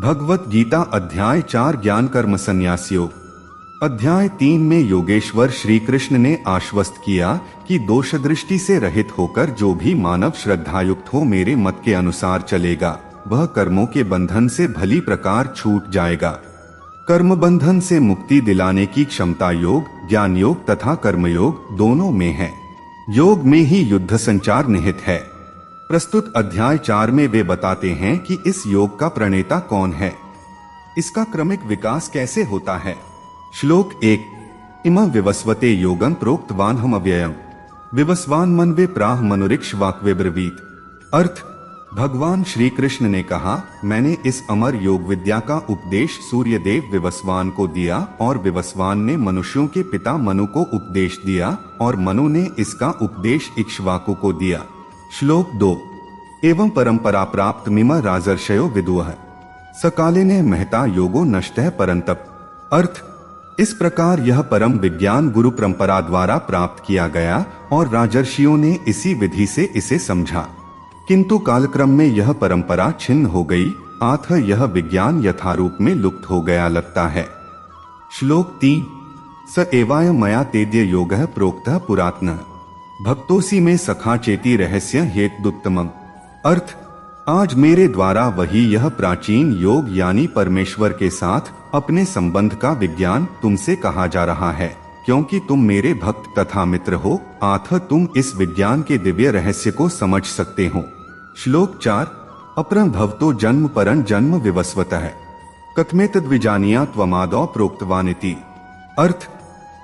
भगवत गीता अध्याय 4 ज्ञान कर्म संन्यास योग। अध्याय 3 में योगेश्वर श्री कृष्ण ने आश्वस्त किया कि दोष दृष्टि से रहित होकर जो भी मानव श्रद्धायुक्त हो मेरे मत के अनुसार चलेगा वह कर्मों के बंधन से भली प्रकार छूट जाएगा। कर्म बंधन से मुक्ति दिलाने की क्षमता योग, ज्ञान योग तथा कर्मयोग दोनों में है। योग में ही युद्ध संचार निहित है। प्रस्तुत अध्याय 4 में वे बताते हैं कि इस योग का प्रणेता कौन है, इसका क्रमिक विकास कैसे होता है। श्लोक 1। इमं विवस्वते योगं प्रोक्तवान हम अव्ययम् विवस्वान मनवे प्राह मनुरिक्ष वाक्वे ब्रवीत। अर्थ, भगवान श्री कृष्ण ने कहा, मैंने इस अमर योग विद्या का उपदेश सूर्यदेव विवस्वान को दिया और विवस्वान ने मनुष्यों के पिता मनु को उपदेश दिया और मनु ने इसका उपदेश इक्ष्वाकु को दिया। श्लोक 2। एवं परंपरा प्राप्त मिम राजर्षयो विदुः सकाले ने महता योगो नष्टः परंतप। अर्थ, इस प्रकार यह परम विज्ञान गुरु परंपरा द्वारा प्राप्त किया गया और राजर्षियों ने इसी विधि से इसे समझा, किंतु कालक्रम में यह परंपरा छिन्न हो गई, अतः यह विज्ञान यथारूप में लुप्त हो गया लगता है। श्लोक 3। स एवाय मया तेद्य योगः प्रोक्तः पुरातनः भक्तोसी में सखा चेती रहस्य हेतुत्तमम्। अर्थ, आज मेरे द्वारा वही यह प्राचीन योग यानी परमेश्वर के साथ अपने संबंध का विज्ञान तुमसे कहा जा रहा है, क्योंकि तुम मेरे भक्त तथा मित्र हो, अतः तुम इस विज्ञान के दिव्य रहस्य को समझ सकते हो। श्लोक 4। अपरं भवतो जन्म परं जन्म विवस्वतः कथमेतद्विजानीया त्वमादौ प्रोक्तवानिति। अर्थ,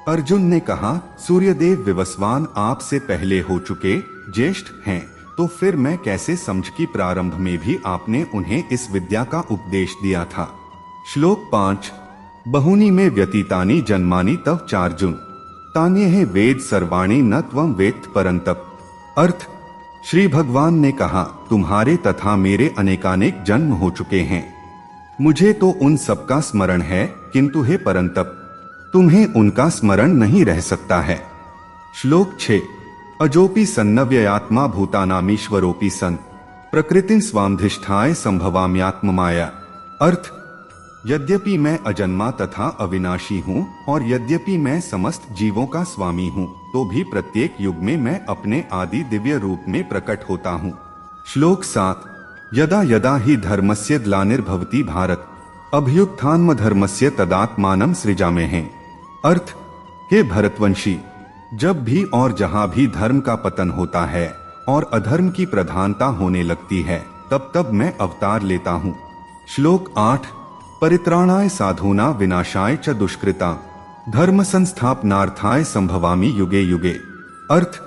अर्जुन ने कहा, सूर्यदेव विवस्वान आपसे पहले हो चुके ज्येष्ठ हैं, तो फिर मैं कैसे समझ कि प्रारंभ में भी आपने उन्हें इस विद्या का उपदेश दिया था। श्लोक 5। बहुनी में व्यतीतानि जन्मानि तव चार्जुन तान्यः वेद सर्वाणि न त्वं वेत्थ परंतप। अर्थ, श्री भगवान ने कहा, तुम्हारे तथा मेरे अनेकानेक जन्म हो चुके हैं, मुझे तो उन सबका स्मरण है, किंतु हे परंतप तुम्हें उनका स्मरण नहीं रह सकता है। श्लोक 6। अजोपि सन्नव्ययात्मा भूतानामीश्वरोपि सन प्रकृतिं स्वामधिष्ठाय संभवाम्यात्म माया। अर्थ, यद्यपि मैं अजन्मा तथा अविनाशी हूँ और यद्यपि मैं समस्त जीवों का स्वामी हूँ, तो भी प्रत्येक युग में मैं अपने आदि दिव्य रूप में प्रकट होता हूँ। श्लोक 7। यदा यदा ही धर्मस्य ग्लानिर्भवति भारत अभ्युत्थानम धर्मस्य तदात्मानं सृजाम्यहम्। अर्थ, हे भरतवंशी, जब भी और जहाँ भी धर्म का पतन होता है और अधर्म की प्रधानता होने लगती है, तब तब मैं अवतार लेता हूँ। श्लोक 8। परित्राणाय साधूना विनाशाय च दुष्कृता धर्म संस्थापनार्थाय संभवामि युगे युगे। अर्थ,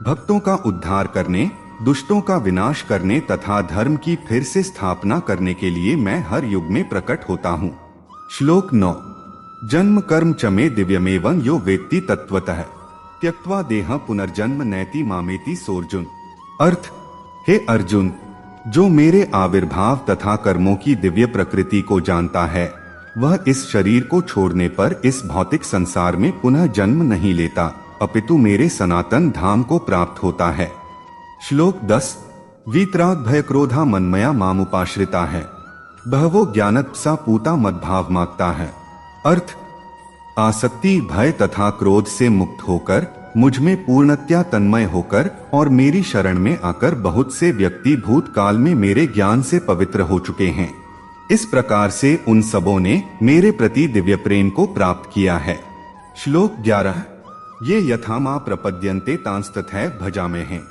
भक्तों का उद्धार करने, दुष्टों का विनाश करने तथा धर्म की फिर से स्थापना करने के लिए मैं हर युग में प्रकट होता हूँ। श्लोक 9। जन्म कर्म च मे दिव्यमेवं यो वेत्ति तत्वतः त्यक्त्वा देह पुनर्जन्म नैति मामेति सोर्जुन। अर्थ, हे अर्जुन, जो मेरे आविर्भाव तथा कर्मों की दिव्य प्रकृति को जानता है, वह इस शरीर को छोड़ने पर इस भौतिक संसार में पुनः जन्म नहीं लेता, अपितु मेरे सनातन धाम को प्राप्त होता है। श्लोक 10। वीतराग भय क्रोधा मनमया मामुपाश्रिता है बहवो ज्ञानतपसा पूता मद्भाव मागता है। अर्थ, आसक्ति, भय तथा क्रोध से मुक्त होकर मुझ में पूर्णतया तन्मय होकर और मेरी शरण में आकर बहुत से व्यक्ति भूतकाल में मेरे ज्ञान से पवित्र हो चुके हैं। इस प्रकार से उन सबों ने मेरे प्रति दिव्य प्रेम को प्राप्त किया है। श्लोक 11। ये यथा मा प्रपद्यन्ते तांस्तथैव भजाम्यहम्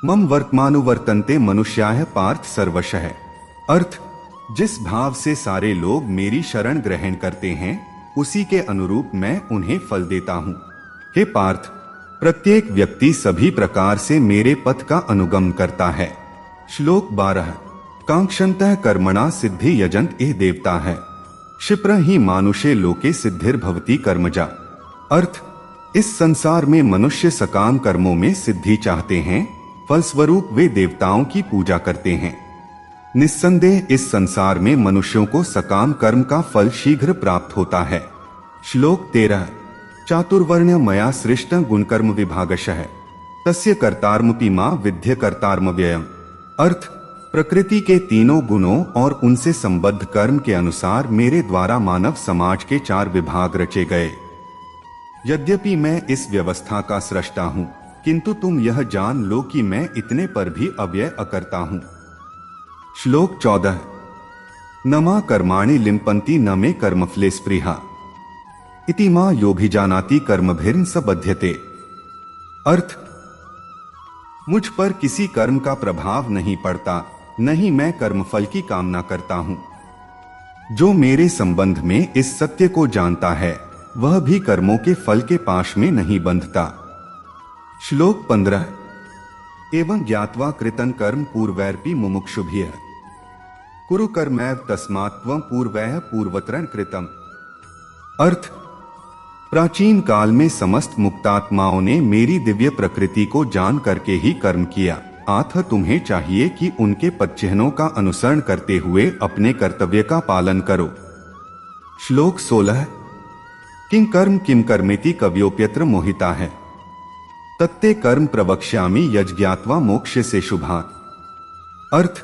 मम वर्तमानुवर्तन्ते मनुष्याः पार्थ सर्वशः। अर्थ, जिस भाव से सारे लोग मेरी शरण ग्रहण करते हैं, उसी के अनुरूप मैं उन्हें फल देता हूँ। हे पार्थ, प्रत्येक व्यक्ति सभी प्रकार से मेरे पथ का अनुगमन करता है। श्लोक 12। कांक्षन्तः कर्मणा सिद्धि यजन्त इह देवता है क्षिप्र ही मानुषे लोके सिद्धिर्भवति कर्मजा। अर्थ, इस संसार में मनुष्य सकाम कर्मों में सिद्धि चाहते हैं, फलस्वरूप वे देवताओं की पूजा करते हैं। निस्संदेह इस संसार में मनुष्यों को सकाम कर्म का फल शीघ्र प्राप्त होता है। श्लोक 13। चातुर्वर्ण्य मया सृष्ट गुणकर्म विभागशः तस्य कर्तारमपि मा विद्य कर्तारमव्ययम्। अर्थ, प्रकृति के तीनों गुणों और उनसे संबद्ध कर्म के अनुसार मेरे द्वारा मानव समाज के 4 विभाग रचे गए। यद्यपि मैं इस व्यवस्था का सृष्टा हूँ, किंतु तुम यह जान लो कि मैं इतने पर भी अव्यय अकर्ता हूँ। श्लोक 14। नमा कर्माणि लिम्पन्ति न मे कर्मफले स्पृहा इति मां योभिजानाति कर्मभिर्न स बध्यते। अर्थ, मुझ पर किसी कर्म का प्रभाव नहीं पड़ता, नहीं मैं कर्मफल की कामना करता हूं। जो मेरे संबंध में इस सत्य को जानता है वह भी कर्मों के फल के पाश में नहीं बंधता। श्लोक 15। एवं ज्ञात्वा कृतं कर्म पूर्वैरपि मुमुक्षुभिः कुरु कर्मैव तस्मात् त्वं पूर्वैः पूर्वतरं कृतम्। अर्थ, प्राचीन काल में समस्त मुक्तात्माओं ने मेरी दिव्य प्रकृति को जान करके ही कर्म किया, अतः तुम्हें चाहिए कि उनके पदचिह्नों का अनुसरण करते हुए अपने कर्तव्य का पालन करो। श्लोक 16। किं कर्म किम कर्मेति कव्योप्यत्र मोहिता है तत्ते कर्म प्रवक्ष्यामि यज्ञात्वा मोक्ष से शुभात्। अर्थ,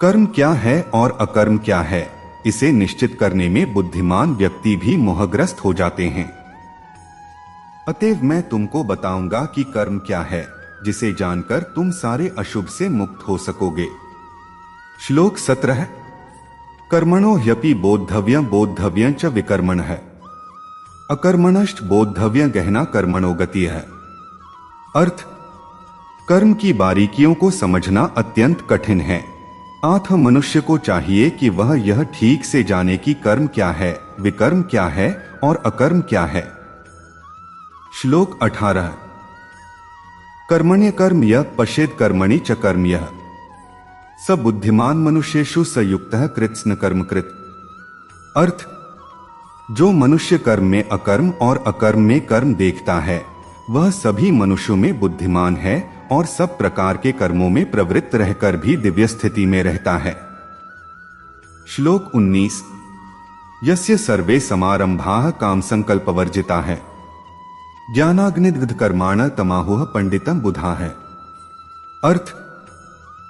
कर्म क्या है और अकर्म क्या है इसे निश्चित करने में बुद्धिमान व्यक्ति भी मोहग्रस्त हो जाते हैं। अतएव मैं तुमको बताऊंगा कि कर्म क्या है, जिसे जानकर तुम सारे अशुभ से मुक्त हो सकोगे। श्लोक 17। कर्मणो ह्यपि बोद्धव्यं बोद्धव्यं च विकर्मणः अकर्मणश्च बोद्धव्यं गहना कर्मणो गतिः। अर्थ, कर्म की बारीकियों को समझना अत्यंत कठिन है, अतः मनुष्य को चाहिए कि वह यह ठीक से जाने कि कर्म क्या है, विकर्म क्या है और अकर्म क्या है। श्लोक 18। कर्मण्य कर्म यः पश्येत् कर्मणि च कर्म यः स बुद्धिमान मनुष्येषु स युक्तः कृत्स्न कर्म कृत। अर्थ, जो मनुष्य कर्म में अकर्म और अकर्म में कर्म देखता है वह सभी मनुष्यों में बुद्धिमान है और सब प्रकार के कर्मों में प्रवृत्त रहकर भी दिव्य स्थिति में रहता है। श्लोक 19। यस्य सर्वे समारंभाः काम संकल्प वर्जिता है ज्ञानाग्निदग्ध कर्माण तमाहुः पंडितम बुधा है। अर्थ,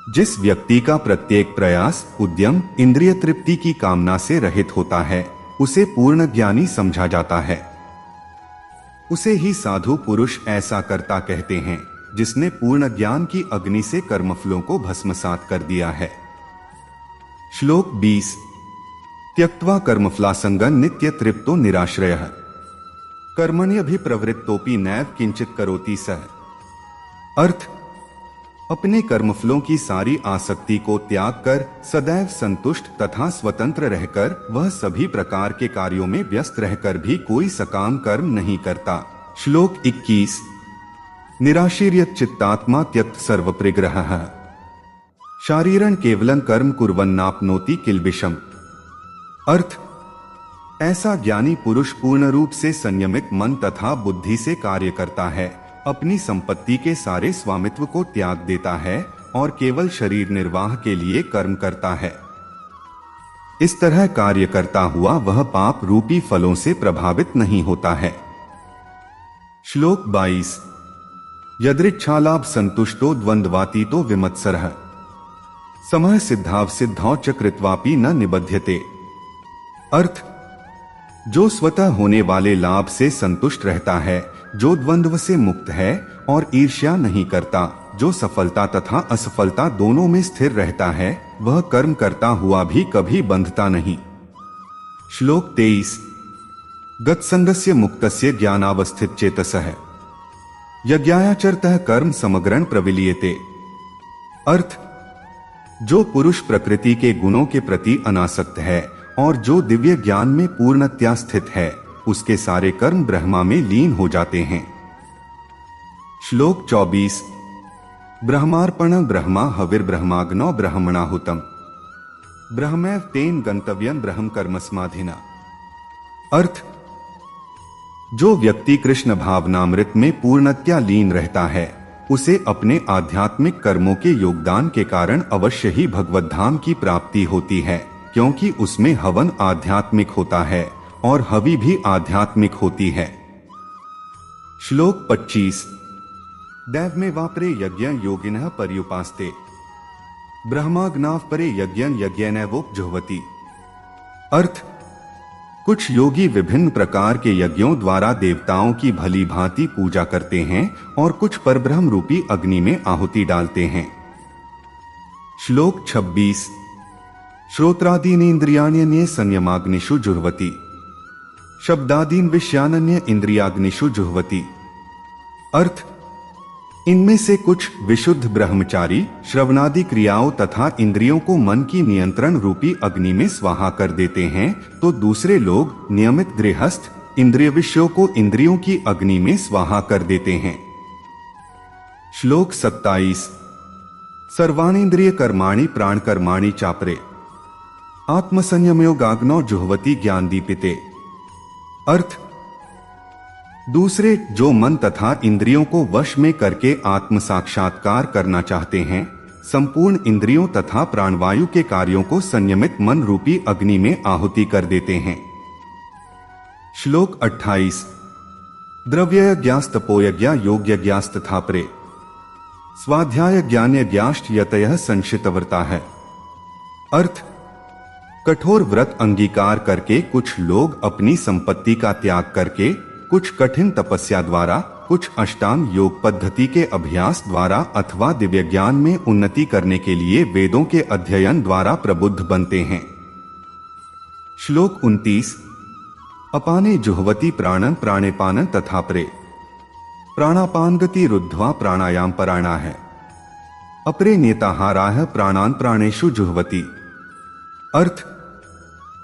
जिस व्यक्ति का प्रत्येक प्रयास उद्यम इंद्रिय तृप्ति की कामना से रहित होता है उसे पूर्ण ज्ञानी समझा जाता है। उसे ही साधु पुरुष ऐसा करता कहते हैं जिसने पूर्ण ज्ञान की अग्नि से कर्मफलों को भस्मसात कर दिया है। श्लोक 20। त्यक्त्वा कर्मफलासंगं नित्य तृप्तो निराश्रयः कर्मण्यभिप्रवृत्तोपि नैव किंचित करोति सः। अर्थ, अपने कर्मफलों की सारी आसक्ति को त्याग कर सदैव संतुष्ट तथा स्वतंत्र रहकर वह सभी प्रकार के कार्यों में व्यस्त रहकर भी कोई सकाम कर्म नहीं करता। श्लोक 21। निराशीर्यत चित्तात्मा त्यक्त सर्वप्रिग्रहः शारीरं केवलं कर्म कुर्वन्नाप्नोति किल्बिषम्। अर्थ, ऐसा ज्ञानी पुरुष पूर्ण रूप से संयमित मन तथा बुद्धि से कार्य करता है, अपनी संपत्ति के सारे स्वामित्व को त्याग देता है और केवल शरीर निर्वाह के लिए कर्म करता है। इस तरह कार्य करता हुआ वह पाप रूपी फलों से प्रभावित नहीं होता है। श्लोक 22। यदृच्छालाभ संतुष्टो द्वंद्वातीतो विमत्सरः समः सिद्धाव सिद्धौ च कृत्वापि न निबध्यते। अर्थ, जो स्वतः होने वाले लाभ से संतुष्ट रहता है, जो द्वंद्व से मुक्त है और ईर्ष्या नहीं करता, जो सफलता तथा असफलता दोनों में स्थिर रहता है, वह कर्म करता हुआ भी कभी बंधता नहीं। श्लोक 23। गतसंगस्य मुक्तस्य ज्ञानावस्थित चेतसः यज्ञायाचरतः कर्म समग्रं प्रविलीयते। अर्थ, जो पुरुष प्रकृति के गुणों के प्रति अनासक्त है और जो दिव्य ज्ञान में पूर्णतया स्थित है उसके सारे कर्म ब्रह्मा में लीन हो जाते हैं। श्लोक 24। ब्रह्मार्पणं ब्रह्मा हविर्ब्रह्माग्नौ ब्रह्मणाहुतम् ब्रह्मैव तेन गंतव्यं ब्रह्म कर्मसमाधिना। अर्थ, जो व्यक्ति कृष्ण भावनामृत में पूर्णतया लीन रहता है उसे अपने आध्यात्मिक कर्मों के योगदान के कारण अवश्य ही भगवत धाम की प्राप्ति होती है, क्योंकि उसमें हवन आध्यात्मिक होता है और हवि भी आध्यात्मिक होती है। श्लोक 25। दैव में वापरे यज्ञ योगिनः पर्युपास्ते ब्रह्माग्नाव परे यज्ञन यज्ञनैवोपजुह्वति। अर्थ, कुछ योगी विभिन्न प्रकार के यज्ञों द्वारा देवताओं की भली भांति पूजा करते हैं और कुछ परब्रह्म रूपी अग्नि में आहुति डालते हैं। श्लोक 26। श्रोत्रादीनीन्द्रियाण्यन्ये संयमाग्निषु जुह्वति, शब्दादीन विषयान्य इंद्रियाग्निषु जुह्वति। अर्थ, इनमें से कुछ विशुद्ध ब्रह्मचारी श्रवणादि क्रियाओं तथा इंद्रियों को मन की नियंत्रण रूपी अग्नि में स्वाहा कर देते हैं, तो दूसरे लोग नियमित गृहस्थ इंद्रिय विषयों को इंद्रियों की अग्नि में स्वाहा कर देते हैं। श्लोक 27। सर्वाणींद्रिय कर्माणि प्राण कर्माणि चापरे, आत्मसंयमयोगाग्नौ जुह्वति ज्ञान दीपिते। अर्थ, दूसरे जो मन तथा इंद्रियों को वश में करके आत्म साक्षात्कार करना चाहते हैं, संपूर्ण इंद्रियों तथा प्राणवायु के कार्यों को संयमित मन रूपी अग्नि में आहुति कर देते हैं। श्लोक 28। द्रव्ययज्ञास्तपोयज्ञा योगयज्ञास्तथा परे, स्वाध्याय ज्ञानयज्ञाश्च यतयः संशितव्रता है। अर्थ, कठोर व्रत अंगीकार करके कुछ लोग अपनी संपत्ति का त्याग करके, कुछ कठिन तपस्या द्वारा, कुछ अष्टांग योग पद्धति के अभ्यास द्वारा अथवा दिव्य ज्ञान में उन्नति करने के लिए वेदों के अध्ययन द्वारा प्रबुद्ध बनते हैं। श्लोक 29। अपाने जुह्वति प्राणं प्राणेपानं तथा परे, प्राणापान गति रुद्ध्वा प्राणायाम परायणा है, अपरे नेताहाराः प्राणान प्राणेषु जुह्वति। अर्थ,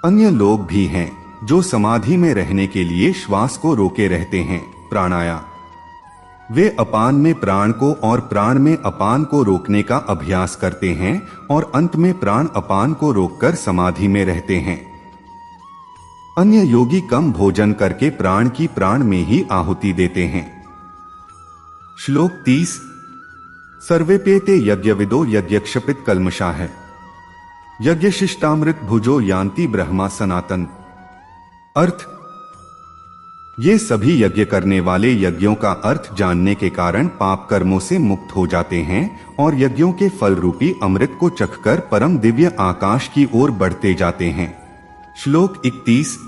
अन्य लोग भी हैं जो समाधि में रहने के लिए श्वास को रोके रहते हैं, प्राणायाम। वे अपान में प्राण को और प्राण में अपान को रोकने का अभ्यास करते हैं और अंत में प्राण अपान को रोककर समाधि में रहते हैं। अन्य योगी कम भोजन करके प्राण की प्राण में ही आहुति देते हैं। श्लोक 30। सर्वेप्येते यज्ञविदो यज्ञक्षपित कल्मषाः, यज्ञशिष्टामृत भुजो यान्ति ब्रह्मा सनातन। अर्थ, ये सभी यज्ञ करने वाले यज्ञों का अर्थ जानने के कारण पाप कर्मों से मुक्त हो जाते हैं और यज्ञों के फल रूपी अमृत को चखकर परम दिव्य आकाश की ओर बढ़ते जाते हैं। श्लोक 31।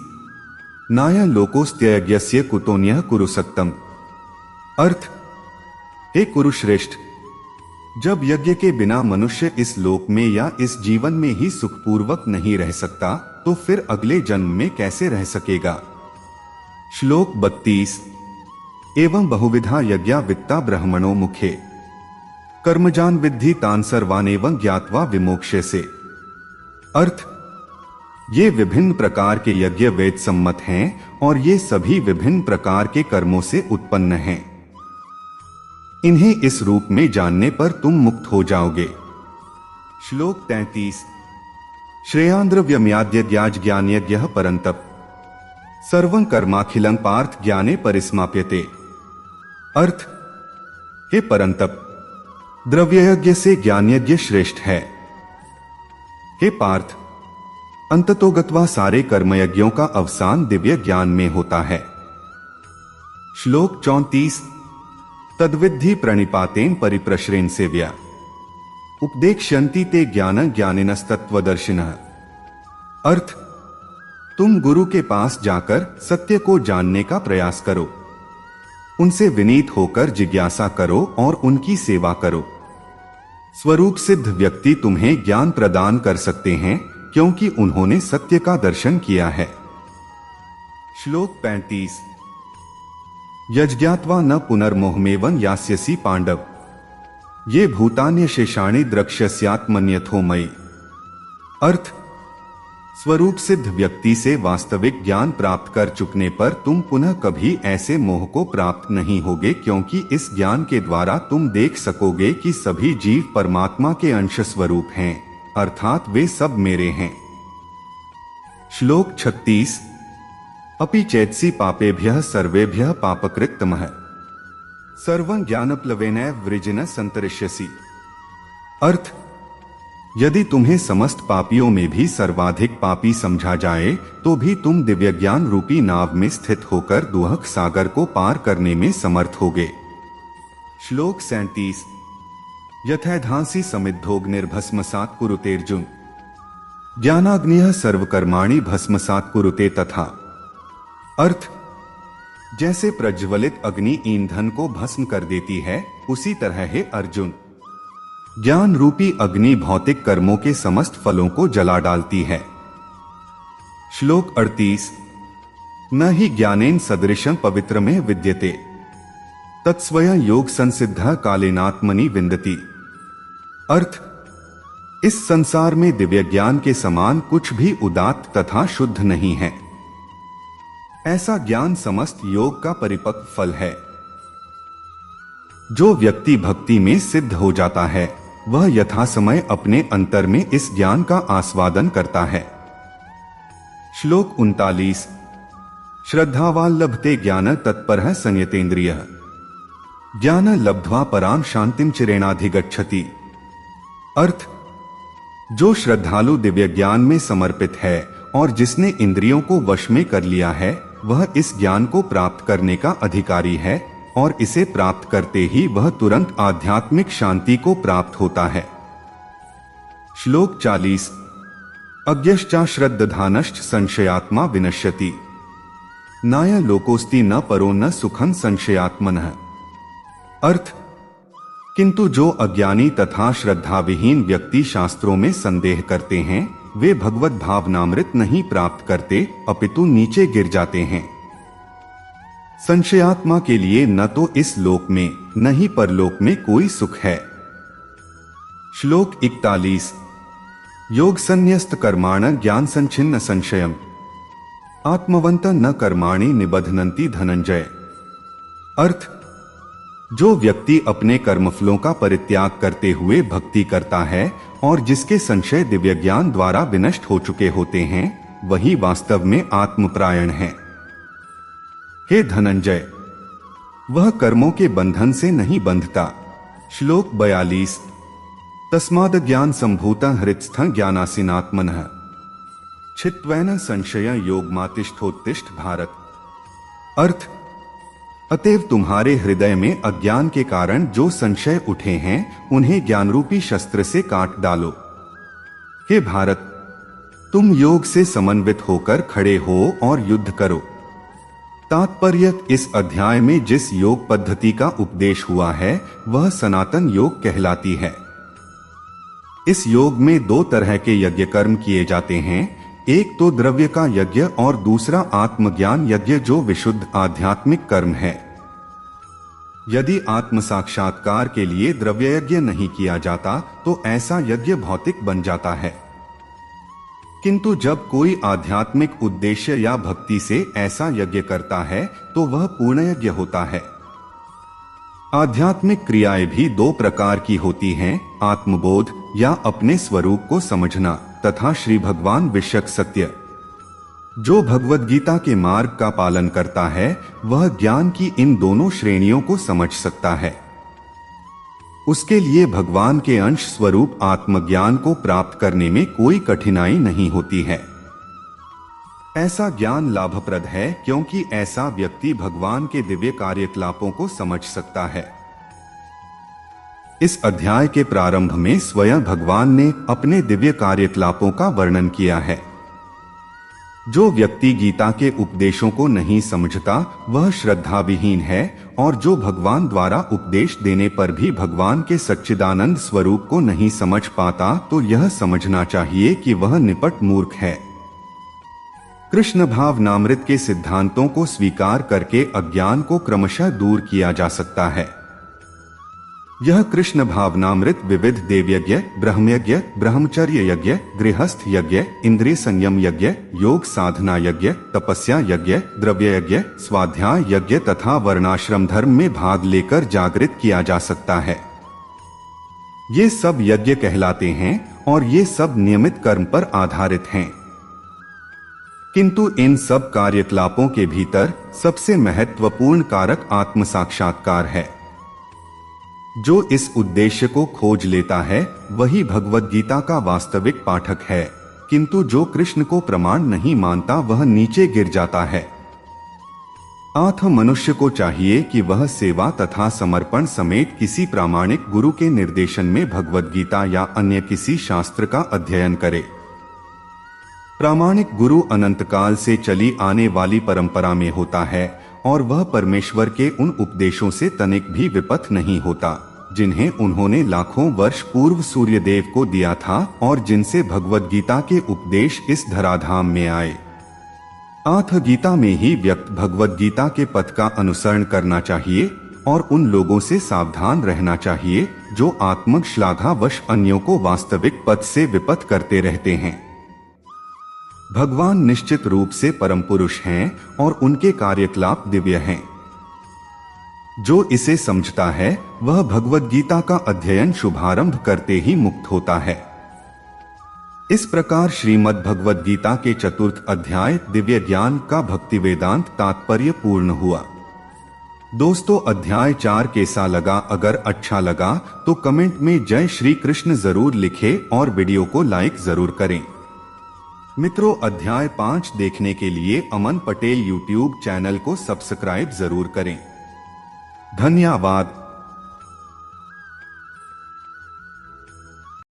नायं लोकोस्त्ययज्ञस्य कुतोन्यः कुरुसक्तम्। अर्थ, हे कुरुश्रेष्ठ, जब यज्ञ के बिना मनुष्य इस लोक में या इस जीवन में ही सुखपूर्वक नहीं रह सकता, तो फिर अगले जन्म में कैसे रह सकेगा। श्लोक 32। एवं बहुविधा यज्ञा वित्ता ब्रह्मणो मुखे, कर्मजान विद्धि तान सर्वानेवं ज्ञात्वा विमोक्ष्यसे। अर्थ, ये विभिन्न प्रकार के यज्ञ वेद सम्मत हैं और ये सभी विभिन्न प्रकार के कर्मों से उत्पन्न हैं। इन्हें इस रूप में जानने पर तुम मुक्त हो जाओगे। श्लोक 33। श्रेयांद्रव्यम्याद्यज्ञाज ज्ञानयज्ञः परन्तप, सर्वं कर्माखिलं पार्थ ज्ञाने परिसमाप्यते। अर्थ, हे परंतप, द्रव्ययज्ञ से ज्ञानयज्ञ श्रेष्ठ है। हे पार्थ, अंततोगत्वा सारे कर्मयज्ञों का अवसान दिव्य ज्ञान में होता है। श्लोक 34। तद्विद्धि प्रणिपातेन परिप्रश्रेण सेव्या, उपदेक्ष्यन्ति ते ज्ञानं ज्ञानिनस्तत्त्वदर्शिनः। अर्थ, तुम गुरु के पास जाकर सत्य को जानने का प्रयास करो, उनसे विनीत होकर जिज्ञासा करो और उनकी सेवा करो। स्वरूप सिद्ध व्यक्ति तुम्हें ज्ञान प्रदान कर सकते हैं क्योंकि उन्होंने सत्य का दर्शन किया है। श्लोक 35। यज्ञात्वा न पुनर्मोहमेवं यास्यसि पांडव, ये भूतान्य शेषाणि द्रक्ष्यस्यात्मन्यथो मयि। अर्थ, स्वरूप सिद्ध व्यक्ति से वास्तविक ज्ञान प्राप्त कर चुकने पर तुम पुनः कभी ऐसे मोह को प्राप्त नहीं होगे, क्योंकि इस ज्ञान के द्वारा तुम देख सकोगे कि सभी जीव परमात्मा के अंश स्वरूप हैं, अर्थात वे सब मेरे हैं। श्लोक 36। अपि चेत्सि पापेभ्यः सर्वेभ्यः पापकृत्तमः, सर्वं ज्ञानप्लवेनैव वृजिनः संतरिष्यसि। अर्थ, यदि तुम्हें समस्त पापियों में भी सर्वाधिक पापी समझा जाए तो भी तुम दिव्य ज्ञान रूपी नाव में स्थित होकर दुहक सागर को पार करने में समर्थ होगे। श्लोक 37। यथैधांसि समिद्धोऽग्निर्भस्मसात् कुरुतेऽर्जुन। ज्ञानाग्निः सर्वकर्माणि भस्मसात् कुरुते तथा। अर्थ, जैसे प्रज्वलित अग्नि ईंधन को भस्म कर देती है, उसी तरह है अर्जुन, ज्ञान रूपी अग्नि भौतिक कर्मों के समस्त फलों को जला डालती है। श्लोक 38। न हि ज्ञानेन सदृशं पवित्रमेह विद्यते तत्स्वयं योग संसिद्धः कालेनात्मनि विन्दति। अर्थ, इस संसार में दिव्य ज्ञान के समान कुछ भी उदात्त तथा शुद्ध नहीं है। ऐसा ज्ञान समस्त योग का परिपक्व फल है। जो व्यक्ति भक्ति में सिद्ध हो जाता है, वह यथासमय अपने अंतर में इस ज्ञान का आस्वादन करता है। श्लोक 39। श्रद्धावान् लभते ज्ञान तत्परः संयतेन्द्रियः ज्ञान लब्ध्वा परां शांतिं चिरेणाधिगच्छति। अर्थ, जो श्रद्धालु दिव्य ज्ञान में समर्पित है और जिसने इंद्रियों को वश में कर लिया है, वह इस ज्ञान को प्राप्त करने का अधिकारी है और इसे प्राप्त करते ही वह तुरंत आध्यात्मिक शांति को प्राप्त होता है। श्लोक 40। अज्ञश्चा श्रद्धानश्च संशयात्मा विनश्यति नाय लोकोस्ति न परो न सुखं संशयात्मनः। अर्थ, किंतु जो अज्ञानी तथा श्रद्धाविहीन व्यक्ति शास्त्रों में संदेह करते हैं, वे भगवत भावनामृत नहीं प्राप्त करते, अपितु नीचे गिर जाते हैं। संशयात्मा के लिए न तो इस लोक में न ही परलोक में कोई सुख है। श्लोक 41। योग संन्यस्त कर्माण ज्ञान संचिन्न संशयम आत्मवंत न कर्माणि निबध्नन्ति धनंजय। अर्थ, जो व्यक्ति अपने कर्मफलों का परित्याग करते हुए भक्ति करता है और जिसके संशय दिव्य ज्ञान द्वारा विनष्ट हो चुके होते हैं, वही वास्तव में आत्मपरायण है। हे धनंजय, वह कर्मों के बंधन से नहीं बंधता। श्लोक 42। तस्माद् ज्ञान संभूतं हृत्स्थं ज्ञानासीनात्मनः छित्त्वेन संशय योगमातिष्ठोत्तिष्ठ भारत। अर्थ, अतएव तुम्हारे हृदय में अज्ञान के कारण जो संशय उठे हैं, उन्हें ज्ञान रूपी शस्त्र से काट डालो। हे भारत, तुम योग से समन्वित होकर खड़े हो और युद्ध करो। तात्पर्य, इस अध्याय में जिस योग पद्धति का उपदेश हुआ है, वह सनातन योग कहलाती है। इस योग में दो तरह के यज्ञ कर्म किए जाते हैं, एक तो द्रव्य का यज्ञ और दूसरा आत्मज्ञान यज्ञ, जो विशुद्ध आध्यात्मिक कर्म है। यदि आत्म साक्षात्कार के लिए द्रव्य यज्ञ नहीं किया जाता तो ऐसा यज्ञ भौतिक बन जाता है, किंतु जब कोई आध्यात्मिक उद्देश्य या भक्ति से ऐसा यज्ञ करता है तो वह पूर्ण यज्ञ होता है। आध्यात्मिक क्रियाएं भी दो प्रकार की होती हैं, आत्मबोध या अपने स्वरूप को समझना तथा श्री भगवान विषयक सत्य। जो भगवद गीता के मार्ग का पालन करता है, वह ज्ञान की इन दोनों श्रेणियों को समझ सकता है। उसके लिए भगवान के अंश स्वरूप आत्मज्ञान को प्राप्त करने में कोई कठिनाई नहीं होती है। ऐसा ज्ञान लाभप्रद है क्योंकि ऐसा व्यक्ति भगवान के दिव्य कार्यकलापों को समझ सकता है। इस अध्याय के प्रारंभ में स्वयं भगवान ने अपने दिव्य कार्यकलापों का वर्णन किया है। जो व्यक्ति गीता के उपदेशों को नहीं समझता, वह श्रद्धा विहीन है, और जो भगवान द्वारा उपदेश देने पर भी भगवान के सच्चिदानंद स्वरूप को नहीं समझ पाता, तो यह समझना चाहिए कि वह निपट मूर्ख है। कृष्ण भावनामृत के सिद्धांतों को स्वीकार करके अज्ञान को क्रमशः दूर किया जा सकता है। यह कृष्ण भावनामृत विविध देवयज्ञ, ब्रह्मयज्ञ, ब्रह्मचर्य यज्ञ, गृहस्थ यज्ञ, इंद्रिय संयम यज्ञ, योग साधना यज्ञ, तपस्या यज्ञ, द्रव्य यज्ञ, स्वाध्याय यज्ञ तथा वर्णाश्रम धर्म में भाग लेकर जागृत किया जा सकता है। ये सब यज्ञ कहलाते हैं और ये सब नियमित कर्म पर आधारित हैं। किंतु इन सब कार्यकलापों के भीतर सबसे महत्वपूर्ण कारक आत्म साक्षात्कार है। जो इस उद्देश्य को खोज लेता है, वही भगवद गीता का वास्तविक पाठक है, किंतु जो कृष्ण को प्रमाण नहीं मानता, वह नीचे गिर जाता है। आठ मनुष्य को चाहिए कि वह सेवा तथा समर्पण समेत किसी प्रामाणिक गुरु के निर्देशन में भगवद गीता या अन्य किसी शास्त्र का अध्ययन करे। प्रामाणिक गुरु अनंत काल से चली आने वाली परंपरा में होता है और वह परमेश्वर के उन उपदेशों से तनिक भी विपथ नहीं होता जिन्हें उन्होंने लाखों वर्ष पूर्व सूर्यदेव को दिया था और जिनसे भगवद गीता के उपदेश इस धराधाम में आए। आठ गीता में ही व्यक्त भगवद गीता के पथ का अनुसरण करना चाहिए और उन लोगों से सावधान रहना चाहिए जो आत्मक श्लाघावश अन्यों को वास्तविक पथ से विपथ करते रहते हैं। भगवान निश्चित रूप से परम पुरुष हैं और उनके कार्यकलाप दिव्य हैं। जो इसे समझता है वह भगवद गीता का अध्ययन शुभारंभ करते ही मुक्त होता है। इस प्रकार श्रीमद् भगवद गीता के चतुर्थ अध्याय दिव्य ज्ञान का भक्ति वेदांत तात्पर्य पूर्ण हुआ। दोस्तों, अध्याय 4 कैसा लगा? अगर अच्छा लगा तो कमेंट में जय श्री कृष्ण जरूर लिखें और वीडियो को लाइक जरूर करें। मित्रों, अध्याय 5 देखने के लिए अमन पटेल यूट्यूब चैनल को सब्सक्राइब जरूर करें। धन्यवाद।